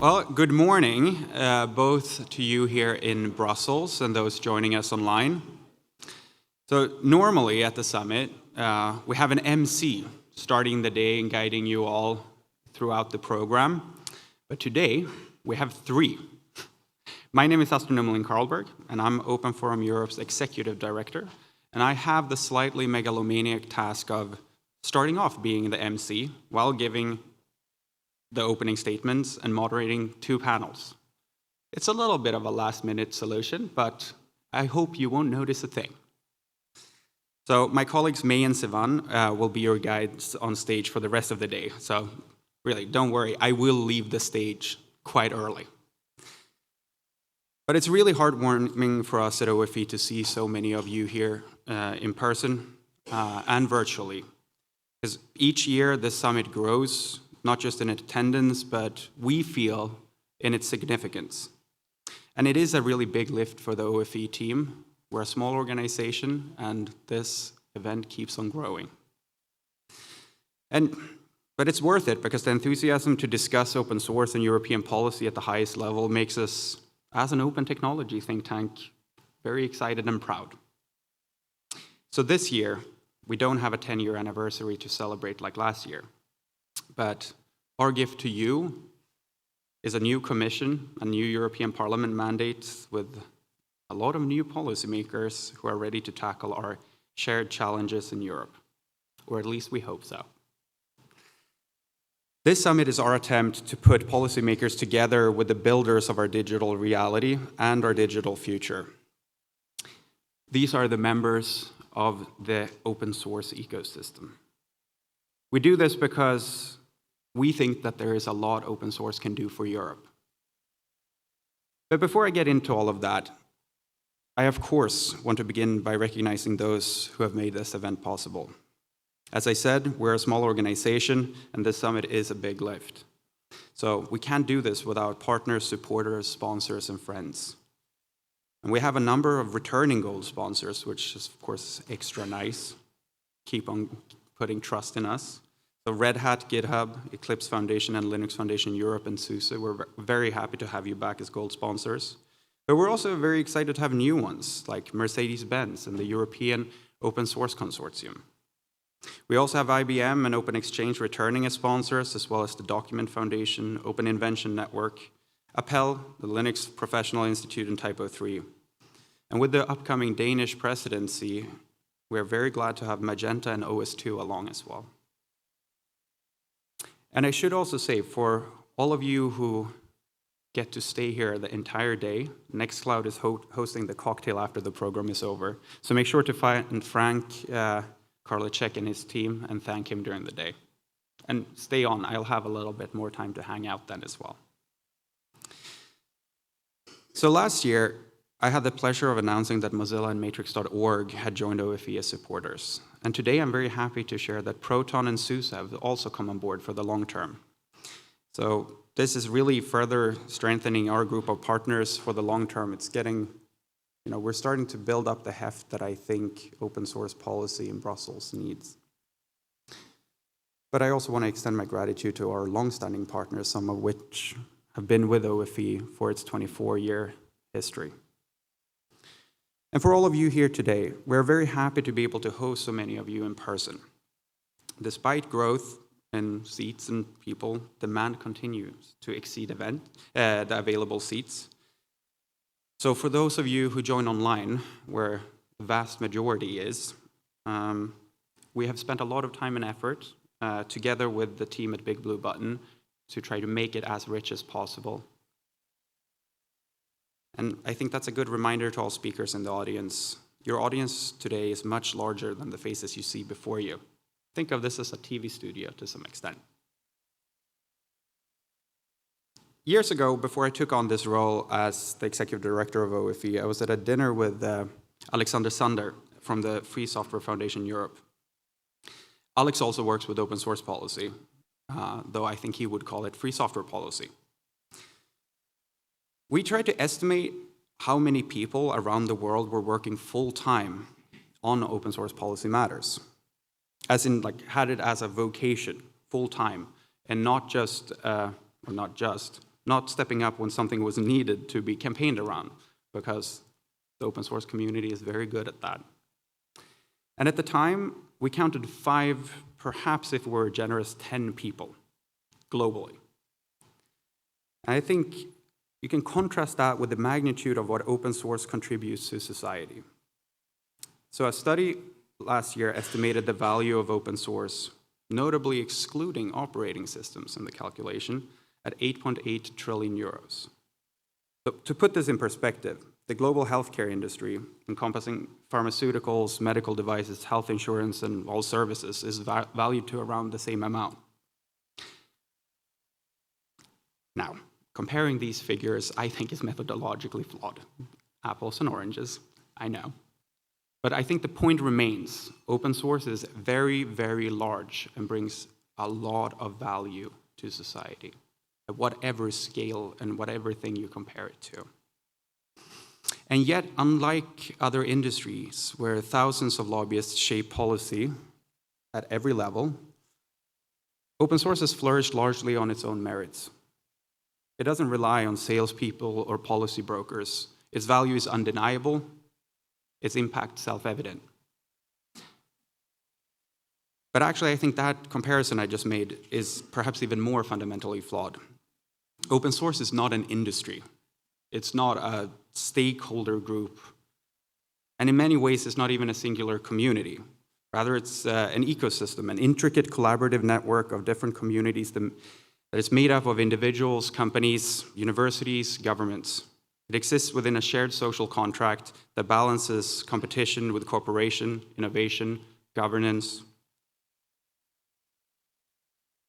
Well, good morning, both to you here in Brussels and those joining us online. So normally at the summit, we have an MC starting the day and guiding you all throughout the program. But today, we have three. My name is Astor Nummelin Carlberg, and I'm OpenForum Europe's Executive Director. And I have the slightly megalomaniac task of starting off being the MC while giving the opening statements and moderating two panels. It's a little bit of a last-minute solution, but I hope you won't notice a thing. So my colleagues May and Sivan will be your guides on stage for the rest of the day. So really, don't worry, I will leave the stage quite early. But it's really heartwarming for us at OFE to see so many of you here in person and virtually. Because each year the summit grows, not just in attendance, but we feel in its significance. And it is a really big lift for the OFE team. We're a small organization, and this event keeps on growing. But it's worth it, because the enthusiasm to discuss open source and European policy at the highest level makes us, as an open technology think tank, very excited and proud. So this year, we don't have a 10-year anniversary to celebrate like last year. But our gift to you is a new commission, a new European Parliament mandate with a lot of new policymakers who are ready to tackle our shared challenges in Europe, or at least we hope so. This summit is our attempt to put policymakers together with the builders of our digital reality and our digital future. These are the members of the open source ecosystem. We do this because we think that there is a lot open source can do for Europe. But before I get into all of that, I of course want to begin by recognizing those who have made this event possible. As I said, we're a small organization, and this summit is a big lift. So we can't do this without partners, supporters, sponsors, and friends. And we have a number of returning gold sponsors, which is of course extra nice. Keep on putting trust in us. So Red Hat, GitHub, Eclipse Foundation, and Linux Foundation Europe and SUSE, we're very happy to have you back as gold sponsors. But we're also very excited to have new ones, like Mercedes-Benz and the European Open Source Consortium. We also have IBM and Open Exchange returning as sponsors, as well as the Document Foundation, Open Invention Network, Appel, the Linux Professional Institute, and Typo3. And with the upcoming Danish presidency, we're very glad to have Magenta and OS2 along as well. And I should also say, for all of you who get to stay here the entire day, Nextcloud is hosting the cocktail after the program is over. So make sure to find Frank Karliczek and his team and thank him during the day. And stay on, I'll have a little bit more time to hang out then as well. So last year, I had the pleasure of announcing that Mozilla and Matrix.org had joined OFE as supporters. And today I'm very happy to share that Proton and SUSE have also come on board for the long term. So this is really further strengthening our group of partners for the long term. It's getting, we're starting to build up the heft that I think open source policy in Brussels needs. But I also want to extend my gratitude to our long-standing partners, some of which have been with OFE for its 24-year history. And for all of you here today, we're very happy to be able to host so many of you in person. Despite growth in seats and people, demand continues to exceed the available seats. So for those of you who join online, where the vast majority is, we have spent a lot of time and effort together with the team at Big Blue Button to try to make it as rich as possible. And I think that's a good reminder to all speakers in the audience. Your audience today is much larger than the faces you see before you. Think of this as a TV studio to some extent. Years ago, before I took on this role as the executive director of OFE, I was at a dinner with Alexander Sander from the Free Software Foundation Europe. Alex also works with open source policy, though I think he would call it free software policy. We tried to estimate how many people around the world were working full-time on open source policy matters, as in had it as a vocation, full-time, and not just, not stepping up when something was needed to be campaigned around, because the open source community is very good at that. And at the time, we counted 5, perhaps if we're generous, 10 people globally. And I think you can contrast that with the magnitude of what open source contributes to society. So a study last year estimated the value of open source, notably excluding operating systems in the calculation, at 8.8 trillion euros. So to put this in perspective, the global healthcare industry, encompassing pharmaceuticals, medical devices, health insurance, and all services, is valued to around the same amount. Now, comparing these figures, I think, is methodologically flawed. Apples and oranges, I know. But I think the point remains, open source is very, very large and brings a lot of value to society, at whatever scale and whatever thing you compare it to. And yet, unlike other industries where thousands of lobbyists shape policy at every level, open source has flourished largely on its own merits. It doesn't rely on salespeople or policy brokers. Its value is undeniable, its impact self-evident. But actually, I think that comparison I just made is perhaps even more fundamentally flawed. Open source is not an industry. It's not a stakeholder group. And in many ways, it's not even a singular community. Rather, it's an ecosystem, an intricate collaborative network of different communities that is made up of individuals, companies, universities, governments. It exists within a shared social contract that balances competition with cooperation, innovation, governance.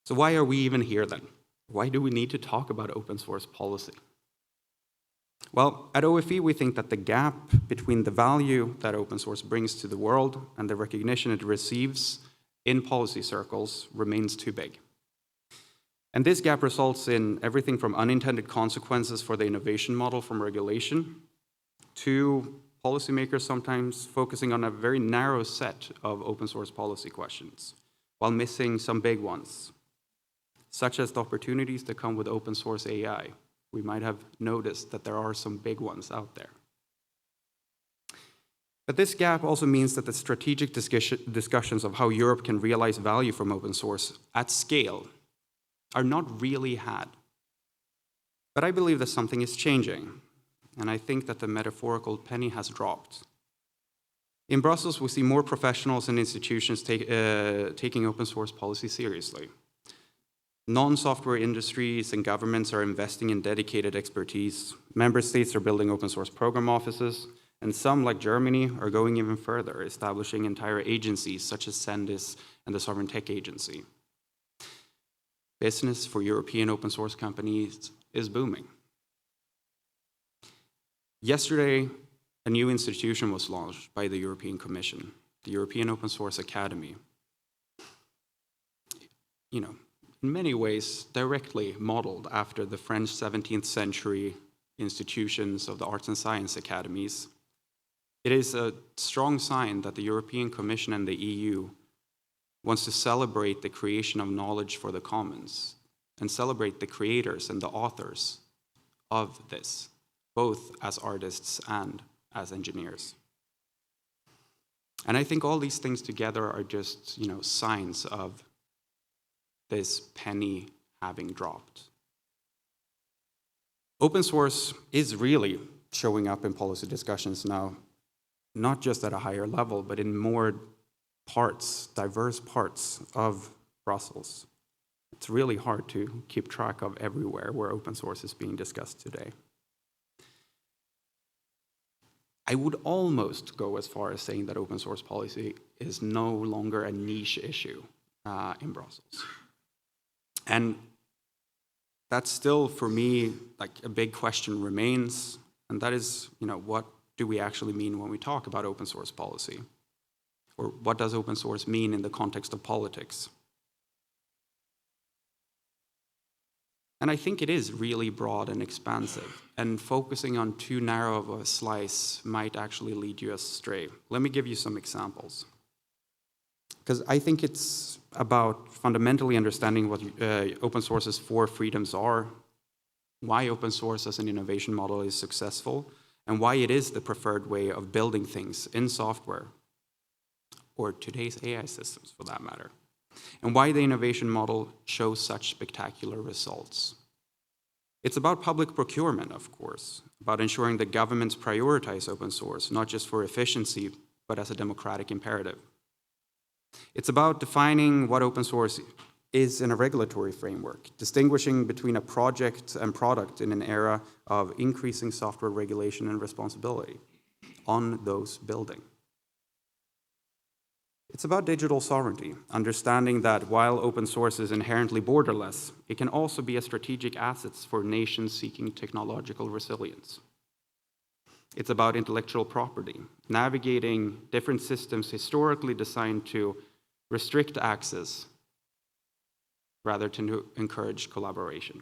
So why are we even here then? Why do we need to talk about open source policy? Well, at OFE, we think that the gap between the value that open source brings to the world and the recognition it receives in policy circles remains too big. And this gap results in everything from unintended consequences for the innovation model from regulation to policymakers sometimes focusing on a very narrow set of open source policy questions while missing some big ones, such as the opportunities that come with open source AI. We might have noticed that there are some big ones out there. But this gap also means that the strategic discussions of how Europe can realize value from open source at scale are not really had. But I believe that something is changing, and I think that the metaphorical penny has dropped. In Brussels, we see more professionals and institutions taking open source policy seriously. Non-software industries and governments are investing in dedicated expertise. Member states are building open source program offices, and some, like Germany, are going even further, establishing entire agencies such as Sendis and the Sovereign Tech Agency. Business for European open source companies is booming. Yesterday, a new institution was launched by the European Commission, the European Open Source Academy. In many ways, directly modeled after the French 17th century institutions of the arts and science academies. It is a strong sign that the European Commission and the EU wants to celebrate the creation of knowledge for the commons and celebrate the creators and the authors of this, both as artists and as engineers. And I think all these things together are just, signs of this penny having dropped. Open source is really showing up in policy discussions now, not just at a higher level, but in more parts, diverse parts of Brussels. It's really hard to keep track of everywhere where open source is being discussed today. I would almost go as far as saying that open source policy is no longer a niche issue in Brussels. And that's still, for me, like a big question remains, and that is, what do we actually mean when we talk about open source policy? Or what does open source mean in the context of politics? And I think it is really broad and expansive, and focusing on too narrow of a slice might actually lead you astray. Let me give you some examples. Because I think it's about fundamentally understanding what open source's four freedoms are, why open source as an innovation model is successful, and why it is the preferred way of building things in software, or today's AI systems for that matter, and why the innovation model shows such spectacular results. It's about public procurement, of course, about ensuring that governments prioritize open source, not just for efficiency, but as a democratic imperative. It's about defining what open source is in a regulatory framework, distinguishing between a project and product in an era of increasing software regulation and responsibility on those building. It's about digital sovereignty, understanding that while open source is inherently borderless, it can also be a strategic asset for nations seeking technological resilience. It's about intellectual property, navigating different systems historically designed to restrict access rather than to encourage collaboration.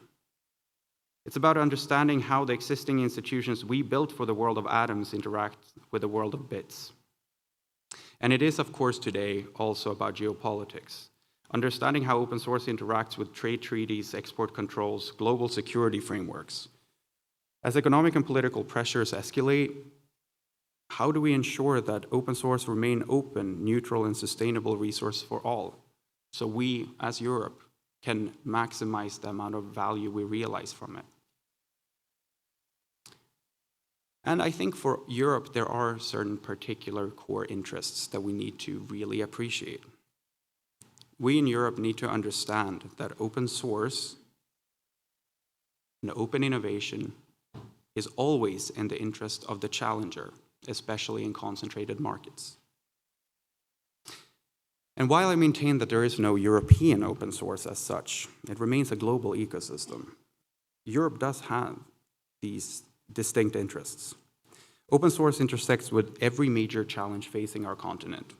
It's about understanding how the existing institutions we built for the world of atoms interact with the world of bits. And it is, of course, today also about geopolitics, understanding how open source interacts with trade treaties, export controls, global security frameworks. As economic and political pressures escalate, how do we ensure that open source remain open, neutral, and sustainable resource for all, so we, as Europe, can maximize the amount of value we realize from it? And I think for Europe, there are certain particular core interests that we need to really appreciate. We in Europe need to understand that open source and open innovation is always in the interest of the challenger, especially in concentrated markets. And while I maintain that there is no European open source as such, it remains a global ecosystem. Europe does have these distinct interests. Open source intersects with every major challenge facing our continent.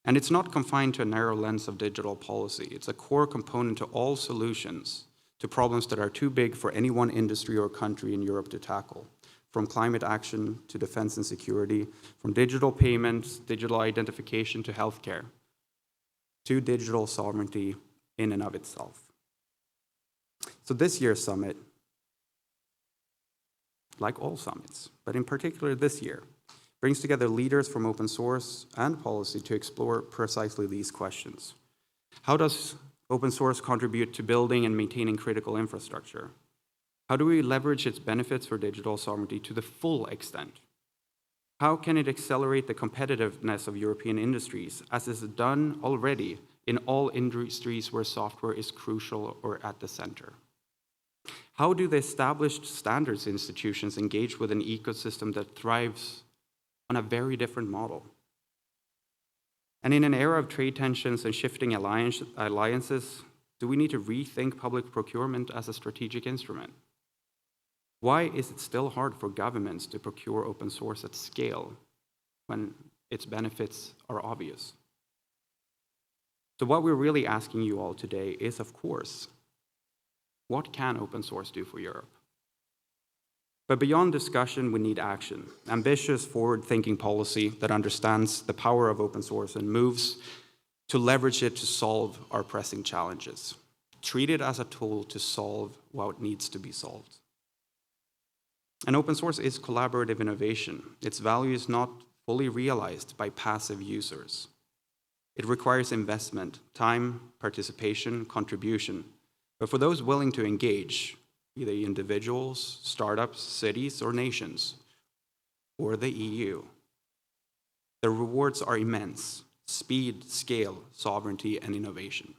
And it's not confined to a narrow lens of digital policy. It's a core component to all solutions to problems that are too big for any one industry or country in Europe to tackle, from climate action to defense and security, from digital payments, digital identification to healthcare, to digital sovereignty in and of itself. So this year's summit, like all summits, but in particular this year, brings together leaders from open source and policy to explore precisely these questions. How does open source contribute to building and maintaining critical infrastructure? How do we leverage its benefits for digital sovereignty to the full extent? How can it accelerate the competitiveness of European industries, as is done already in all industries where software is crucial or at the center? How do the established standards institutions engage with an ecosystem that thrives on a very different model? And in an era of trade tensions and shifting alliances, do we need to rethink public procurement as a strategic instrument? Why is it still hard for governments to procure open source at scale when its benefits are obvious? So what we're really asking you all today is, of course, what can open source do for Europe? But beyond discussion, we need action. Ambitious, forward-thinking policy that understands the power of open source and moves to leverage it to solve our pressing challenges. Treat it as a tool to solve what needs to be solved. And open source is collaborative innovation. Its value is not fully realized by passive users. It requires investment, time, participation, contribution. But for those willing to engage, either individuals, startups, cities, or nations, or the EU, the rewards are immense: speed, scale, sovereignty, and innovation.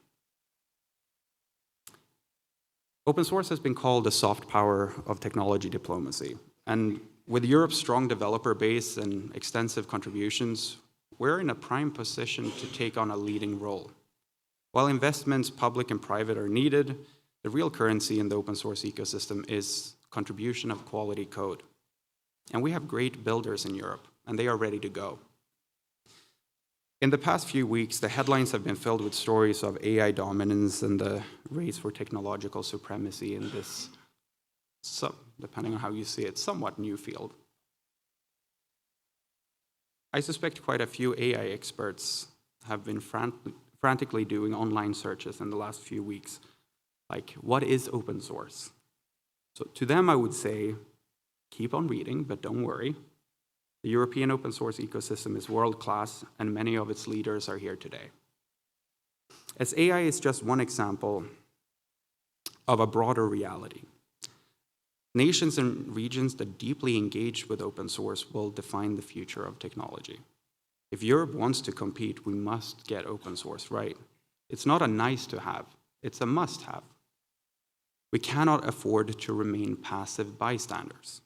Open source has been called the soft power of technology diplomacy. And with Europe's strong developer base and extensive contributions, we're in a prime position to take on a leading role. While investments, public and private, are needed, the real currency in the open source ecosystem is contribution of quality code. And we have great builders in Europe, and they are ready to go. In the past few weeks, the headlines have been filled with stories of AI dominance and the race for technological supremacy in this, depending on how you see it, somewhat new field. I suspect quite a few AI experts have been frantically doing online searches in the last few weeks, like, what is open source? So to them, I would say, keep on reading, but don't worry. The European open source ecosystem is world-class, and many of its leaders are here today. As AI is just one example of a broader reality. Nations and regions that deeply engage with open source will define the future of technology. If Europe wants to compete, we must get open source right. It's not a nice to have, it's a must have. We cannot afford to remain passive bystanders.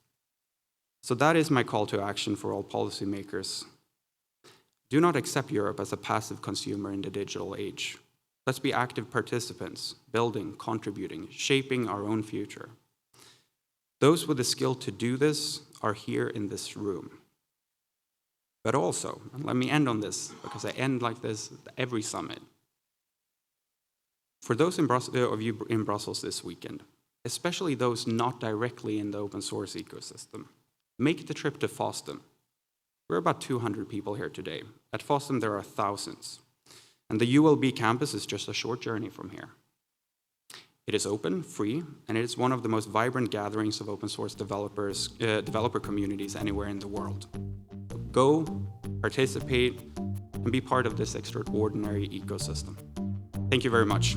So that is my call to action for all policymakers. Do not accept Europe as a passive consumer in the digital age. Let's be active participants, building, contributing, shaping our own future. Those with the skill to do this are here in this room. But also, and let me end on this, because I end like this at every summit. For those of you in Brussels this weekend, especially those not directly in the open source ecosystem, make the trip to FOSDEM. We're about 200 people here today. At FOSDEM, there are thousands. And the ULB campus is just a short journey from here. It is open, free, and it is one of the most vibrant gatherings of open source developer communities anywhere in the world. Go, participate, and be part of this extraordinary ecosystem. Thank you very much.